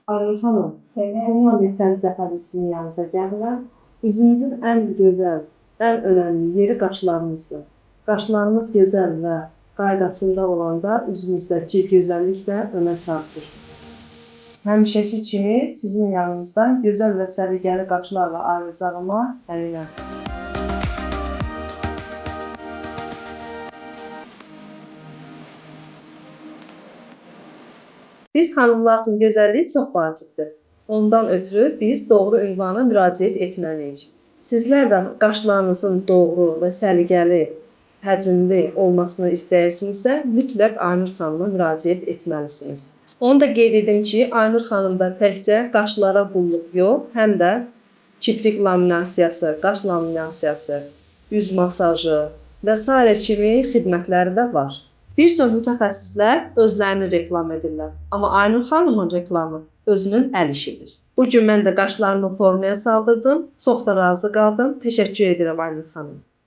Aynur xanım, bununla neçənci dəfədir sizin yanınıza gəlirəm. Üzünüzün ən gözəl, ən önəmli yeri qaşlarınızdır. Qaşlarınız gözəl və qaydasında olanda üzünüzdəki gözəllik də önə çarpır. Həmişəki kimi sizin yanınızda gözəl və səliqəli qaşlarla ayrılacağıma əminəm. Biz xanımlar üçün gözəllik çox vacibdir. Ondan ötürü biz doğru ünvana müraciət etməliyik. Sizlər də qaşlarınızın doğru və səliqəli, həcmli olmasını istəyirsinizsə, mütləq Aynur xanıma müraciət etməlisiniz. Onu da qeyd edim ki, Aynur xanımda təkcə qaşlara qulluq yox, həm də kirpik laminasiyası, qaş laminasiyası, üz masajı və s. kimi xidmətləri də var. Bir çox mütəxəssislər özlərini reklam edirlər, amma Aynur xanımın reklamı özünün əl işidir. Bu gün mən də qaşlarımı formaya saldırdım, çox da razı qaldım. Təşəkkür edirəm Aynur xanım.